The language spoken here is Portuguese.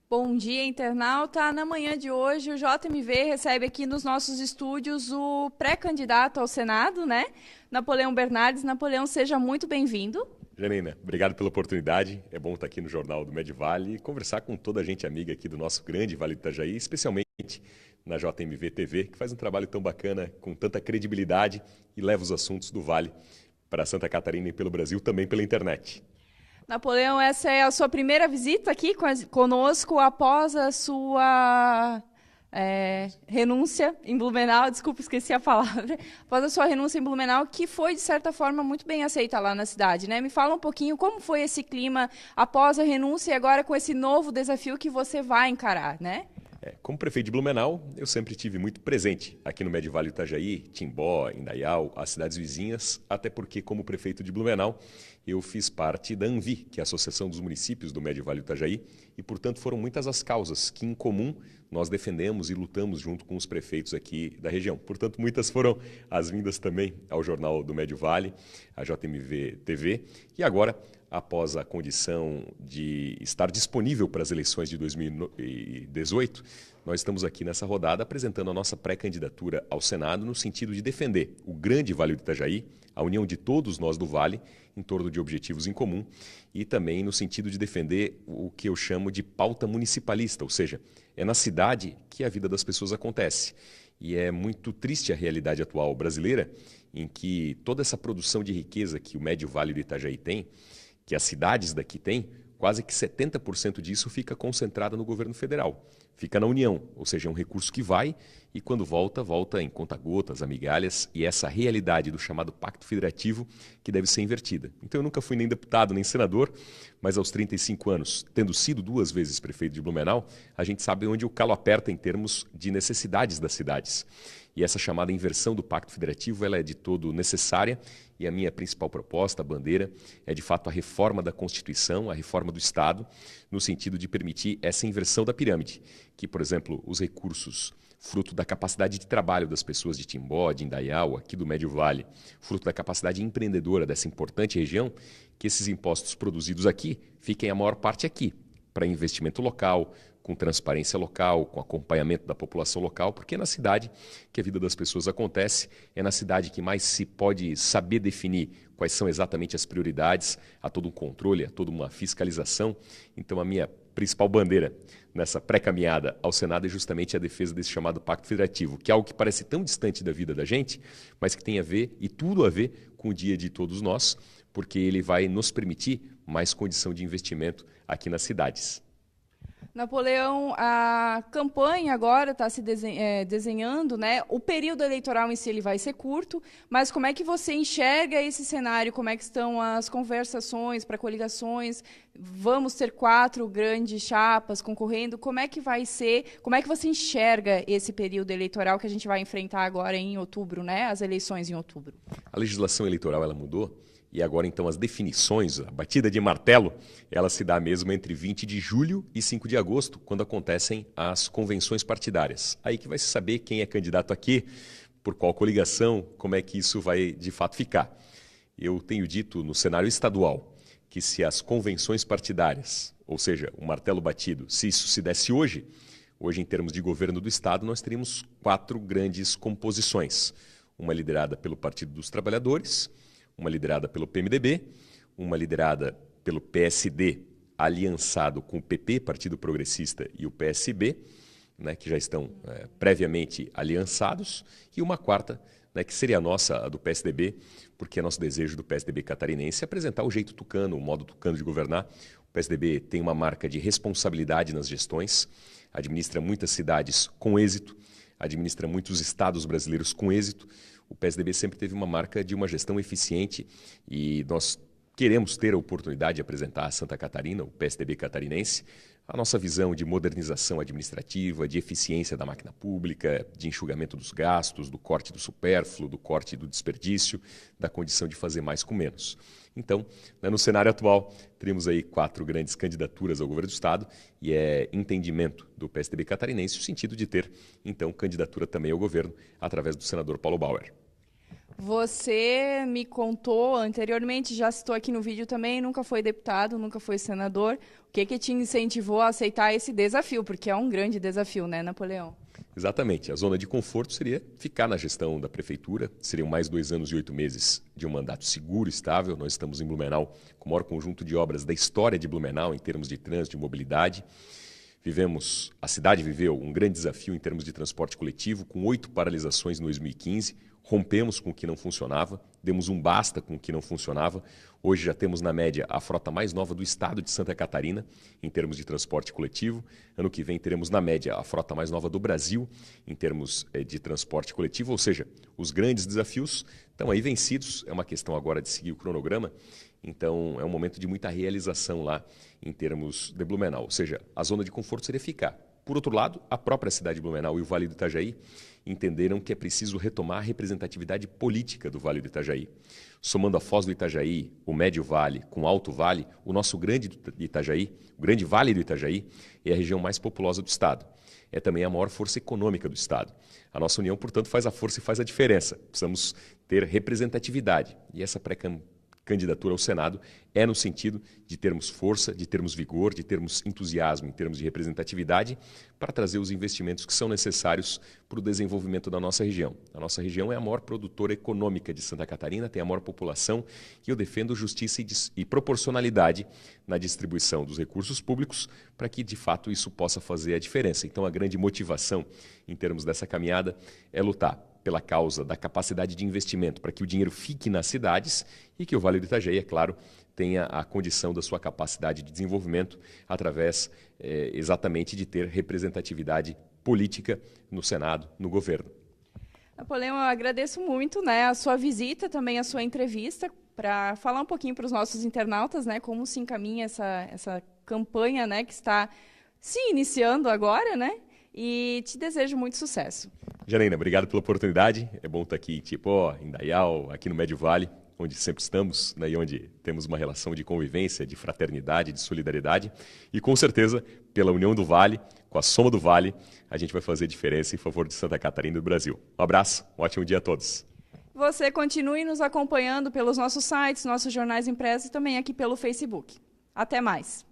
Bom dia, internauta. Na manhã de hoje, o JMV recebe aqui nos nossos estúdios o pré-candidato ao Senado, né? Napoleão Bernardes. Napoleão, seja muito bem-vindo. Janina, obrigado pela oportunidade. É bom estar aqui no Jornal do Medivale e conversar com toda a gente amiga aqui do nosso grande Vale do Itajaí, especialmente na JMV TV, que faz um trabalho tão bacana, com tanta credibilidade e leva os assuntos do Vale para Santa Catarina e pelo Brasil, também pela internet. Napoleão, essa é a sua primeira visita aqui conosco após a sua renúncia em Blumenau. Desculpa, esqueci a palavra. Após a sua renúncia em Blumenau, que foi, de certa forma, muito bem aceita lá na cidade, né? Me fala um pouquinho como foi esse clima após a renúncia e agora com esse novo desafio que você vai encarar, né? Como prefeito de Blumenau, eu sempre tive muito presente aqui no Médio Vale do Itajaí, Timbó, Indaial, as cidades vizinhas, até porque, como prefeito de Blumenau, eu fiz parte da ANVI, que é a Associação dos Municípios do Médio Vale do Itajaí, e, portanto, foram muitas as causas que, em comum, nós defendemos e lutamos junto com os prefeitos aqui da região. Portanto, muitas foram as vindas também ao Jornal do Médio Vale, a JMV TV, e agora, após a condição de estar disponível para as eleições de 2018, nós estamos aqui nessa rodada apresentando a nossa pré-candidatura ao Senado no sentido de defender o grande Vale do Itajaí, a união de todos nós do Vale, em torno de objetivos em comum, e também no sentido de defender o que eu chamo de pauta municipalista, ou seja, é na cidade que a vida das pessoas acontece. E é muito triste a realidade atual brasileira, em que toda essa produção de riqueza que o Médio Vale do Itajaí tem, que as cidades daqui têm, quase que 70% disso fica concentrado no governo federal. Fica na União, ou seja, é um recurso que vai e quando volta, volta em conta-gotas, amigalhas, e essa realidade do chamado Pacto Federativo que deve ser invertida. Então eu nunca fui nem deputado nem senador, mas aos 35 anos, tendo sido 2 vezes prefeito de Blumenau, a gente sabe onde o calo aperta em termos de necessidades das cidades. E essa chamada inversão do Pacto Federativo ela é de todo necessária e a minha principal proposta, a bandeira, é de fato a reforma da Constituição, a reforma do Estado, no sentido de permitir essa inversão da pirâmide, que, por exemplo, os recursos fruto da capacidade de trabalho das pessoas de Timbó, de Indaial, aqui do Médio Vale, fruto da capacidade empreendedora dessa importante região, que esses impostos produzidos aqui fiquem a maior parte aqui, para investimento local, com transparência local, com acompanhamento da população local, porque é na cidade que a vida das pessoas acontece, é na cidade que mais se pode saber definir quais são exatamente as prioridades, há todo um controle, há toda uma fiscalização. Então, a minha principal bandeira nessa pré-caminhada ao Senado é justamente a defesa desse chamado Pacto Federativo, que é algo que parece tão distante da vida da gente, mas que tem a ver, e tudo a ver, com o dia de todos nós, porque ele vai nos permitir mais condição de investimento aqui nas cidades. Napoleão, a campanha agora está se desenhando, né? O período eleitoral em si ele vai ser curto, mas como é que você enxerga esse cenário? Como é que estão as conversações para coligações? Vamos ter 4 grandes chapas concorrendo. Como é que vai ser? Como é que você enxerga esse período eleitoral que a gente vai enfrentar agora em outubro, né? As eleições em outubro. A legislação eleitoral ela mudou. E agora, então, as definições, a batida de martelo, ela se dá mesmo entre 20 de julho e 5 de agosto, quando acontecem as convenções partidárias. Aí que vai se saber quem é candidato a quê, por qual coligação, como é que isso vai de fato ficar. Eu tenho dito no cenário estadual que se as convenções partidárias, ou seja, o martelo batido, se isso se desse hoje, hoje em termos de governo do Estado, nós teríamos 4 grandes composições. Uma liderada pelo Partido dos Trabalhadores, uma liderada pelo PMDB, uma liderada pelo PSD, aliançado com o PP, Partido Progressista, e o PSB, né, que já estão previamente aliançados, e uma quarta, né, que seria a nossa, a do PSDB, porque é nosso desejo do PSDB catarinense apresentar o jeito tucano, o modo tucano de governar. O PSDB tem uma marca de responsabilidade nas gestões, administra muitas cidades com êxito, administra muitos estados brasileiros com êxito. O PSDB sempre teve uma marca de uma gestão eficiente e nós queremos ter a oportunidade de apresentar a Santa Catarina, o PSDB catarinense, a nossa visão de modernização administrativa, de eficiência da máquina pública, de enxugamento dos gastos, do corte do supérfluo, do corte do desperdício, da condição de fazer mais com menos. Então, no cenário atual, teremos aí 4 grandes candidaturas ao governo do Estado e é entendimento do PSDB catarinense o sentido de ter, então, candidatura também ao governo através do senador Paulo Bauer. Você me contou anteriormente, já citou aqui no vídeo também, nunca foi deputado, nunca foi senador. O que te incentivou a aceitar esse desafio? Porque é um grande desafio, né, Napoleão? Exatamente. A zona de conforto seria ficar na gestão da prefeitura. Seriam mais 2 anos e 8 meses de um mandato seguro e estável. Nós estamos em Blumenau com o maior conjunto de obras da história de Blumenau em termos de trânsito e mobilidade. A cidade viveu um grande desafio em termos de transporte coletivo, com 8 paralisações em 2015. Rompemos com o que não funcionava, demos um basta com o que não funcionava. Hoje já temos, na média, a frota mais nova do estado de Santa Catarina, em termos de transporte coletivo. Ano que vem teremos, na média, a frota mais nova do Brasil, em termos de transporte coletivo. Ou seja, os grandes desafios estão aí vencidos. É uma questão agora de seguir o cronograma. Então, é um momento de muita realização lá em termos de Blumenau. Ou seja, a zona de conforto seria ficar. Por outro lado, a própria cidade de Blumenau e o Vale do Itajaí entenderam que é preciso retomar a representatividade política do Vale do Itajaí. Somando a Foz do Itajaí, o Médio Vale com o Alto Vale, o nosso grande Itajaí, o grande Vale do Itajaí, é a região mais populosa do estado. É também a maior força econômica do estado. A nossa união, portanto, faz a força e faz a diferença. Precisamos ter representatividade. E essa candidatura ao Senado é no sentido de termos força, de termos vigor, de termos entusiasmo em termos de representatividade para trazer os investimentos que são necessários para o desenvolvimento da nossa região. A nossa região é a maior produtora econômica de Santa Catarina, tem a maior população e eu defendo justiça e proporcionalidade na distribuição dos recursos públicos para que, de fato, isso possa fazer a diferença. Então, a grande motivação em termos dessa caminhada é lutar pela causa da capacidade de investimento, para que o dinheiro fique nas cidades e que o Vale do Itajaí, é claro, tenha a condição da sua capacidade de desenvolvimento através exatamente de ter representatividade política no Senado, no governo. Napoleão, eu agradeço muito, né, a sua visita, também a sua entrevista, para falar um pouquinho para os nossos internautas, né, como se encaminha essa campanha, né, que está se iniciando agora, né? E te desejo muito sucesso. Janaína, obrigado pela oportunidade. É bom estar aqui em Indaial, aqui no Médio Vale, onde sempre estamos, né, e onde temos uma relação de convivência, de fraternidade, de solidariedade. E com certeza, pela união do Vale, com a soma do Vale, a gente vai fazer diferença em favor de Santa Catarina e do Brasil. Um abraço, um ótimo dia a todos. Você continue nos acompanhando pelos nossos sites, nossos jornais impressos e também aqui pelo Facebook. Até mais!